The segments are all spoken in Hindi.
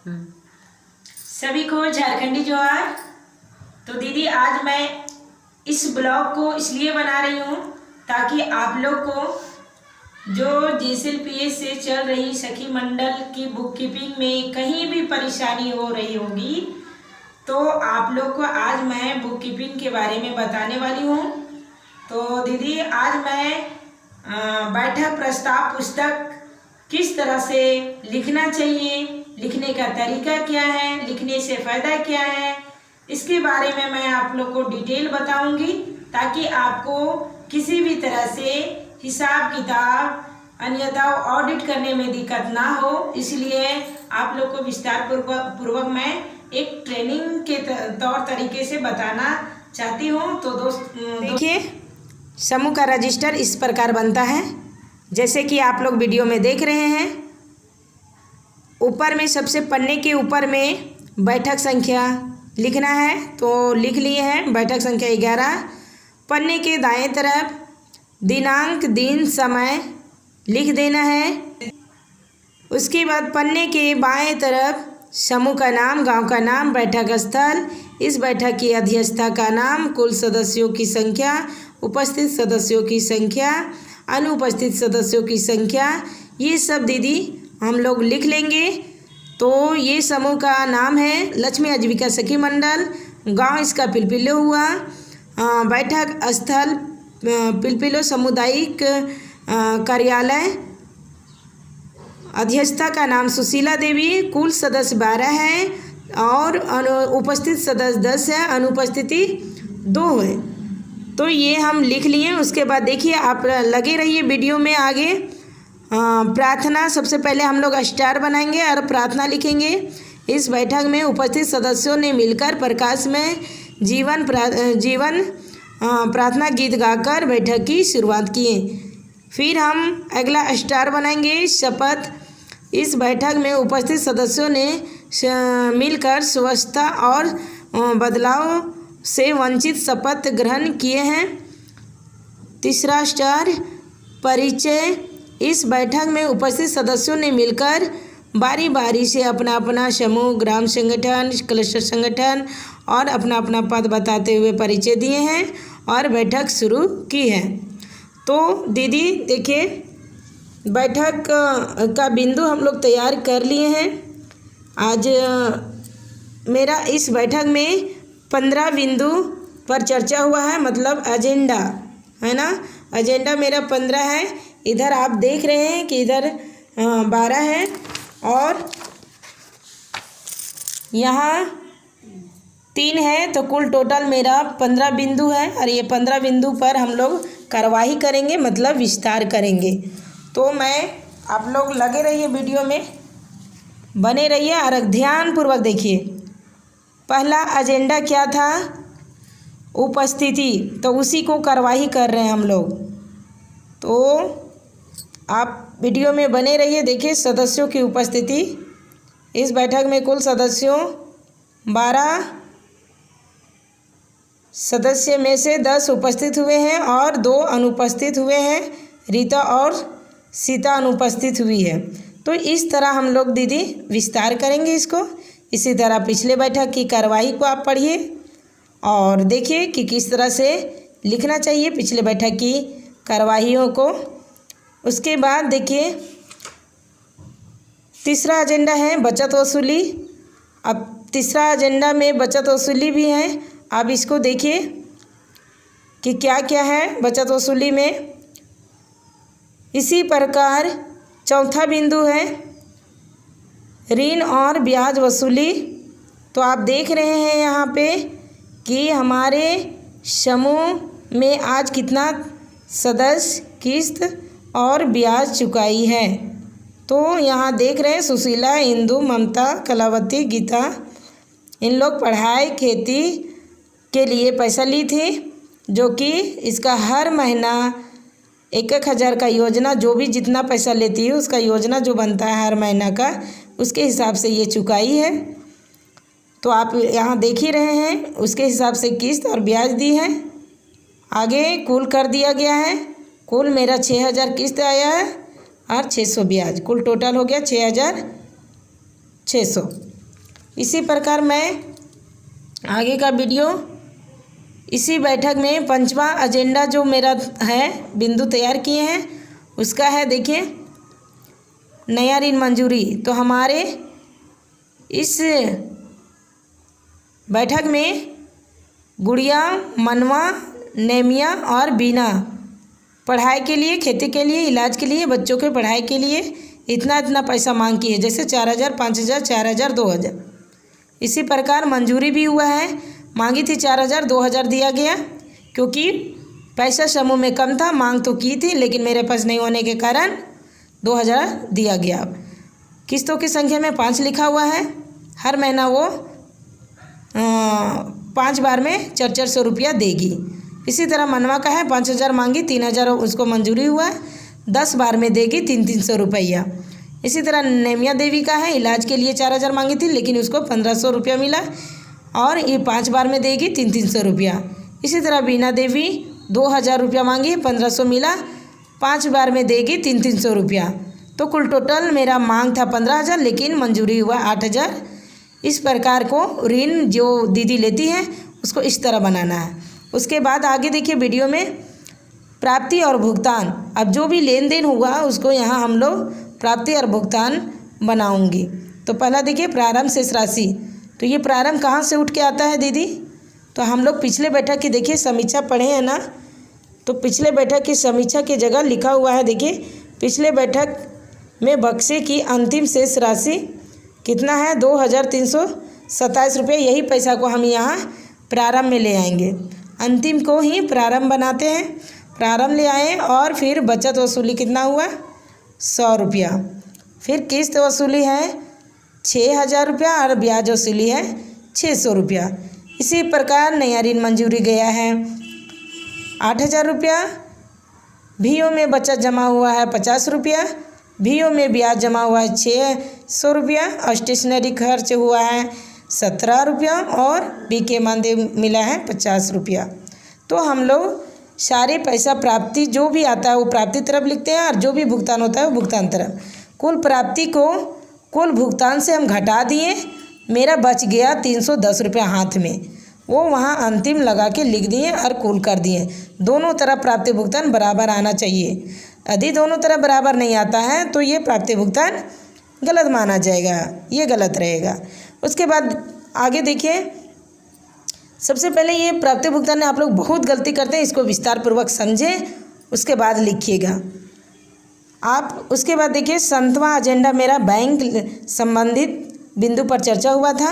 सभी को झारखंडी जोहार। तो दीदी आज मैं इस ब्लॉग को इसलिए बना रही हूँ ताकि आप लोग को जो JSLPS से चल रही सखी मंडल की बुक कीपिंग में कहीं भी परेशानी हो रही होगी तो आप लोग को आज मैं बुक कीपिंग के बारे में बताने वाली हूँ। तो दीदी आज मैं बैठक प्रस्ताव पुस्तक किस तरह से लिखना चाहिए, लिखने का तरीका क्या है, लिखने से फ़ायदा क्या है, इसके बारे में मैं आप लोग को डिटेल बताऊंगी ताकि आपको किसी भी तरह से हिसाब किताब अन्यथा ऑडिट करने में दिक्कत ना हो। इसलिए आप लोग को विस्तार पूर्वक मैं एक ट्रेनिंग के तौर तरीके से बताना चाहती हूँ। तो देखिए समूह का रजिस्टर इस प्रकार बनता है जैसे कि आप लोग वीडियो में देख रहे हैं। ऊपर में सबसे पन्ने के ऊपर में बैठक संख्या लिखना है तो लिख लिए हैं, बैठक संख्या 11। पन्ने के दाएं तरफ दिनांक दिन समय लिख देना है। उसके बाद पन्ने के बाएं तरफ समूह का नाम, गांव का नाम, बैठक स्थल, इस बैठक की अध्यक्षता का नाम, कुल सदस्यों की संख्या, उपस्थित सदस्यों की संख्या, अनुपस्थित सदस्यों की संख्या, ये सब दीदी हम लोग लिख लेंगे। तो ये समूह का नाम है लक्ष्मी आजीविका सखी मंडल, गांव इसका पिलपिलो हुआ, बैठक स्थल पिलपिलो सामुदायिक कार्यालय, अध्यक्षता का नाम सुशीला देवी, कुल सदस्य 12 है और उपस्थित सदस्य 10 है, अनुपस्थिति 2 है। तो ये हम लिख लिए। उसके बाद देखिए आप लगे रहिए वीडियो में आगे। प्रार्थना सबसे पहले हम लोग स्टार बनाएंगे और प्रार्थना लिखेंगे। इस बैठक में उपस्थित सदस्यों ने मिलकर प्रकाश में जीवन प्रार्थना गीत गाकर बैठक की शुरुआत किए। फिर हम अगला स्टार बनाएंगे शपथ। इस बैठक में उपस्थित सदस्यों ने मिलकर स्वच्छता और बदलाव से वंचित शपथ ग्रहण किए हैं। तीसरा स्टार परिचय। इस बैठक में उपस्थित सदस्यों ने मिलकर बारी बारी से अपना अपना समूह, ग्राम संगठन, क्लस्टर संगठन और अपना अपना पद बताते हुए परिचय दिए हैं और बैठक शुरू की है। तो दीदी देखिए बैठक का बिंदु हम लोग तैयार कर लिए हैं। आज मेरा इस बैठक में 15 बिंदु पर चर्चा हुआ है, मतलब एजेंडा है ना। एजेंडा मेरा 15 है। इधर आप देख रहे हैं कि इधर 12 है और यहाँ 3 है, तो कुल टोटल मेरा 15 बिंदु है। और ये 15 बिंदु पर हम लोग कार्यवाही करेंगे, मतलब विस्तार करेंगे। तो मैं आप लोग लगे रहिए वीडियो में, बने रहिए और ध्यानपूर्वक देखिए। पहला एजेंडा क्या था? उपस्थिति। तो उसी को कार्यवाही कर रहे हैं हम लोग। तो आप वीडियो में बने रहिए। देखिए सदस्यों की उपस्थिति। इस बैठक में कुल सदस्यों 12 सदस्य में से 10 उपस्थित हुए हैं और 2 अनुपस्थित हुए हैं। रीता और सीता अनुपस्थित हुई है। तो इस तरह हम लोग दीदी विस्तार करेंगे इसको। इसी तरह पिछले बैठक की कार्यवाही को आप पढ़िए और देखिए कि किस तरह से लिखना चाहिए पिछले बैठक की कार्यवाहियों को। उसके बाद देखिए तीसरा एजेंडा है बचत वसूली। अब तीसरा एजेंडा में बचत वसूली भी है। अब इसको देखिए कि क्या क्या है बचत वसूली में। इसी प्रकार चौथा बिंदु है ऋण और ब्याज वसूली। तो आप देख रहे हैं यहाँ पे कि हमारे समूह में आज कितना सदस्य किस्त और ब्याज चुकाई है। तो यहाँ देख रहे हैं सुशीला, इंदु, ममता, कलावती, गीता, इन लोग पढ़ाई खेती के लिए पैसा ली थी, जो कि इसका हर महीना 1,000 का योजना, जो भी जितना पैसा लेती है उसका योजना जो बनता है हर महीना का, उसके हिसाब से ये चुकाई है। तो आप यहाँ देख ही रहे हैं उसके हिसाब से किस्त और ब्याज दी है। आगे कुल कर दिया गया है। कुल मेरा 6,000 किस्त आया है और 600 ब्याज, कुल टोटल हो गया 6,600। इसी प्रकार मैं आगे का वीडियो इसी बैठक में 5वां एजेंडा जो मेरा है बिंदु तैयार किए हैं उसका है। देखिए, नया ऋण मंजूरी। तो हमारे इस बैठक में गुड़िया, मनवा, नेमिया और बीना पढ़ाई के लिए, खेती के लिए, इलाज के लिए, बच्चों के पढ़ाई के लिए इतना पैसा मांग की है, जैसे 4,000, 5,000, 4,000, 2,000। इसी प्रकार मंजूरी भी हुआ है। मांगी थी 4,000, 2,000 दिया गया, क्योंकि पैसा समूह में कम था। मांग तो की थी लेकिन मेरे पास नहीं होने के कारण 2,000 दिया गया। किस्तों की संख्या में 5 लिखा हुआ है। हर महीना वो 5 बार में 400 रुपया देगी। इसी तरह मनवा का है 5,000 मांगी, 3,000 उसको मंजूरी हुआ, 10 बार में देगी 300 रुपया। इसी तरह नेमिया देवी का है, इलाज के लिए 4,000 मांगी थी लेकिन उसको 1,500 रुपया मिला और ये 5 बार में देगी 300 रुपया। इसी तरह बीना देवी 2,000 रुपया मांगी, 1,500 मिला, 5 बार में देगी 300 रुपया। तो कुल टोटल मेरा मांग था 15,000 लेकिन मंजूरी हुआ 8,000। इस प्रकार को ऋण जो दीदी लेती है उसको इस तरह बनाना है। उसके बाद आगे देखिए वीडियो में प्राप्ति और भुगतान। अब जो भी लेन देन हुआ उसको यहाँ हम लोग प्राप्ति और भुगतान बनाऊंगी। तो पहला देखिए प्रारंभ शेष राशि। तो ये प्रारंभ कहाँ से उठ के आता है दीदी? तो हम लोग पिछले बैठक की देखिए समीक्षा पढ़े हैं ना, तो पिछले बैठक की समीक्षा की जगह लिखा हुआ है। देखिए, पिछले बैठक में बक्से की अंतिम शेष राशि कितना है? 2,327 रुपये। यही पैसा को हम यहाँ प्रारंभ में ले आएंगे। अंतिम को ही प्रारंभ बनाते हैं। प्रारंभ ले आए और फिर बचत वसूली कितना हुआ? 100 रुपया। फिर किस्त वसूली है 6,000 रुपया और ब्याज वसूली है 600 रुपया। इसी प्रकार नया ऋण मंजूरी गया है 8,000 रुपया। भीओ में बचत जमा हुआ है 50 रुपया। भीओ में ब्याज जमा हुआ है 600 रुपया। और स्टेशनरी खर्च हुआ है 17 रुपया और बीके मानदेय मिला है 50 रुपया। तो हम लोग सारे पैसा प्राप्ति जो भी आता है वो प्राप्ति तरफ लिखते हैं और जो भी भुगतान होता है वो भुगतान तरफ। कुल प्राप्ति को कुल भुगतान से हम घटा दिए, मेरा बच गया 310 रुपया हाथ में। वो वहाँ अंतिम लगा के लिख दिए और कुल कर दिए। दोनों तरफ प्राप्ति भुगतान बराबर आना चाहिए। यदि दोनों तरफ बराबर नहीं आता है तो ये प्राप्ति भुगतान गलत माना जाएगा, ये गलत रहेगा। उसके बाद आगे देखिए, सबसे पहले ये प्राप्ति भुगतान में आप लोग बहुत गलती करते हैं, इसको विस्तार पूर्वक समझें उसके बाद लिखिएगा आप। उसके बाद देखिए 7वां एजेंडा मेरा बैंक संबंधित बिंदु पर चर्चा हुआ था।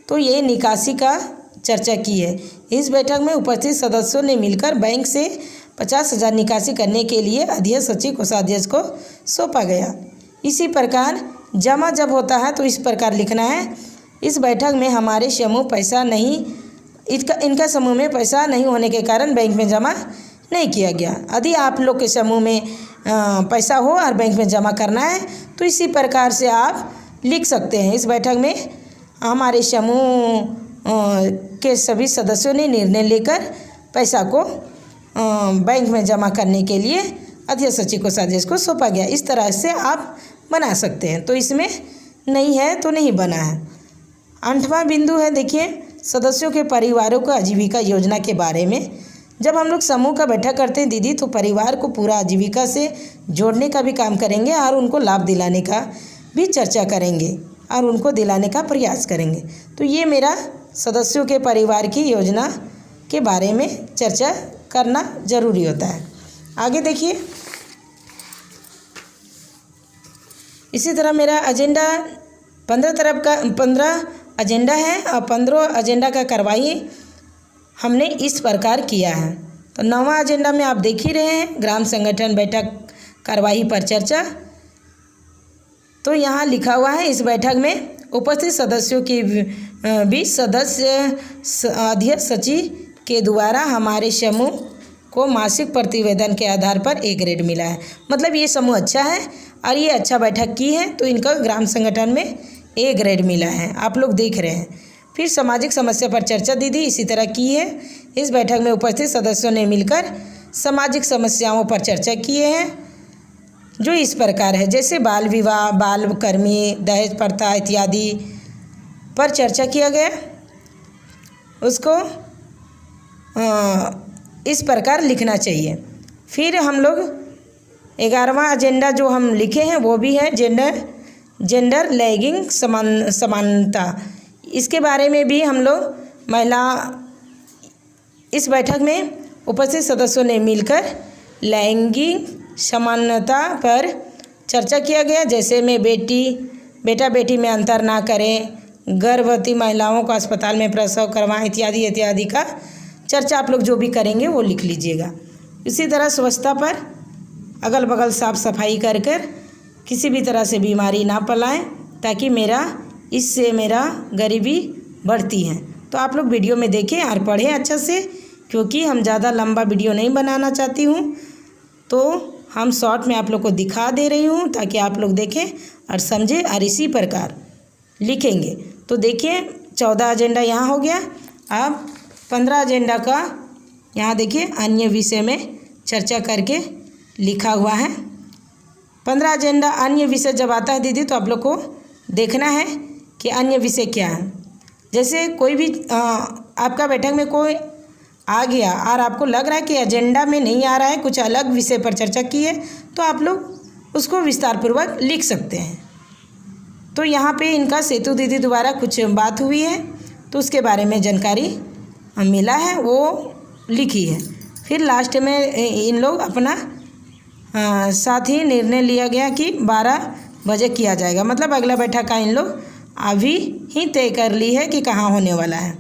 तो ये निकासी का चर्चा की है। इस बैठक में उपस्थित सदस्यों ने मिलकर बैंक से 50,000 निकासी करने के लिए अध्यक्ष, सचिव, कोषाध्यक्ष को सौंपा गया। इसी प्रकार जमा जब होता है तो इस प्रकार लिखना है। इस बैठक में हमारे समूह पैसा नहीं, इनका समूह में पैसा नहीं होने के कारण बैंक में जमा नहीं किया गया। यदि आप लोग के समूह में पैसा हो और बैंक में जमा करना है तो इसी प्रकार से आप लिख सकते हैं। इस बैठक में हमारे समूह के सभी सदस्यों ने निर्णय लेकर पैसा को बैंक में जमा करने के लिए अध्यक्ष, सचिव, कोषाध्यक्ष को सौंपा गया। इस तरह से आप बना सकते हैं। तो इसमें नहीं है तो नहीं बना है। 8वां बिंदु है देखिए, सदस्यों के परिवारों को आजीविका योजना के बारे में। जब हम लोग समूह का बैठक करते हैं दीदी तो परिवार को पूरा आजीविका से जोड़ने का भी काम करेंगे और उनको लाभ दिलाने का भी चर्चा करेंगे और उनको दिलाने का प्रयास करेंगे। तो ये मेरा सदस्यों के परिवार की योजना के बारे में चर्चा करना जरूरी होता है। आगे देखिए, इसी तरह मेरा एजेंडा 15 एजेंडा है और 15 एजेंडा का कार्रवाई हमने इस प्रकार किया है। तो 9वां एजेंडा में आप देख ही रहे हैं, ग्राम संगठन बैठक कार्रवाई पर चर्चा। तो यहाँ लिखा हुआ है, इस बैठक में उपस्थित सदस्यों के बीच सदस्य, अध्यक्ष, सचिव के द्वारा हमारे समूह को मासिक प्रतिवेदन के आधार पर A ग्रेड मिला है। मतलब ये समूह अच्छा है और ये अच्छा बैठक की है तो इनका ग्राम संगठन में A ग्रेड मिला है, आप लोग देख रहे हैं। फिर सामाजिक समस्या पर चर्चा दीदी इसी तरह की है। इस बैठक में उपस्थित सदस्यों ने मिलकर सामाजिक समस्याओं पर चर्चा किए हैं जो इस प्रकार है, जैसे बाल विवाह, बाल कर्मी, दहेज प्रथा इत्यादि। पर चर्चा किया गया उसको इस प्रकार लिखना चाहिए। फिर हम लोग 11वां एजेंडा जो हम लिखे हैं वो भी है जेंडर लैंगिक समानता। इसके बारे में भी हम लोग महिला इस बैठक में उपस्थित सदस्यों ने मिलकर लैंगिक समानता पर चर्चा किया गया। जैसे में बेटा बेटी में अंतर ना करें, गर्भवती महिलाओं को अस्पताल में प्रसव करवाएं इत्यादि इत्यादि का चर्चा आप लोग जो भी करेंगे वो लिख लीजिएगा। इसी तरह स्वच्छता पर अगल बगल साफ सफाई कर किसी भी तरह से बीमारी ना फैलाएं, ताकि इससे मेरा गरीबी बढ़ती है। तो आप लोग वीडियो में देखें और पढ़ें अच्छा से, क्योंकि हम ज़्यादा लंबा वीडियो नहीं बनाना चाहती हूँ, तो हम शॉर्ट में आप लोग को दिखा दे रही हूँ ताकि आप लोग देखें और समझें और इसी प्रकार लिखेंगे। तो देखिए 14 एजेंडा यहाँ हो गया। अब 15 एजेंडा का यहाँ देखिए अन्य विषय में चर्चा करके लिखा हुआ है। 15 एजेंडा अन्य विषय जब आता है दीदी, तो आप लोग को देखना है कि अन्य विषय क्या है। जैसे कोई भी आपका बैठक में कोई आ गया और आपको लग रहा है कि एजेंडा में नहीं आ रहा है, कुछ अलग विषय पर चर्चा की है, तो आप लोग उसको विस्तारपूर्वक लिख सकते हैं। तो यहाँ पे इनका सेतु दीदी द्वारा कुछ बात हुई है, तो उसके बारे में जानकारी मिला है, वो लिखी है। फिर लास्ट में इन लोग अपना साथ ही निर्णय लिया गया कि 12 बजे किया जाएगा। मतलब अगला बैठक का इन लोग अभी ही तय कर ली है कि कहाँ होने वाला है।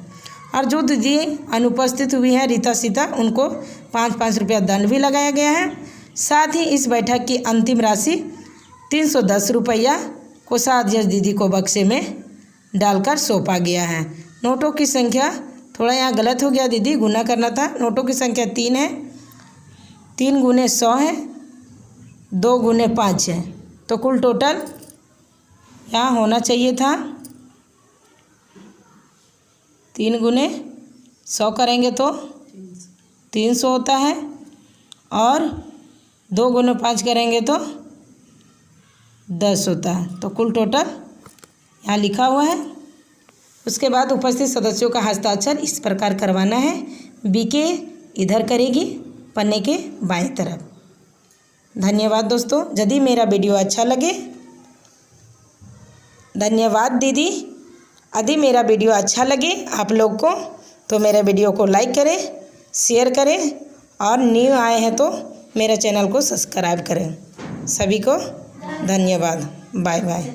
और जो दीदी अनुपस्थित हुई है रीता सीता, उनको 5-5 रुपया दंड भी लगाया गया है। साथ ही इस बैठक की अंतिम राशि 310 रुपया कोषाध्यक्ष दीदी को बक्से में डालकर सौंपा गया है। नोटों की संख्या थोड़ा यहाँ गलत हो गया दीदी, गुना करना था। नोटों की संख्या 3 है, 3 गुने 100 है, 2 गुने 5 है, तो कुल टोटल यहाँ होना चाहिए था 3 गुने 100 करेंगे तो 300 होता है, और 2 गुने 5 करेंगे तो 10 होता है। तो कुल टोटल यहाँ लिखा हुआ है। उसके बाद उपस्थित सदस्यों का हस्ताक्षर इस प्रकार करवाना है। बीके इधर करेगी पन्ने के बाएं तरफ। धन्यवाद दोस्तों। यदि मेरा वीडियो अच्छा लगे, धन्यवाद दीदी। यदि मेरा वीडियो अच्छा लगे आप लोग को, तो मेरे वीडियो को लाइक करें, शेयर करें, और न्यू आए हैं तो मेरे चैनल को सब्सक्राइब करें। सभी को धन्यवाद। Bye bye.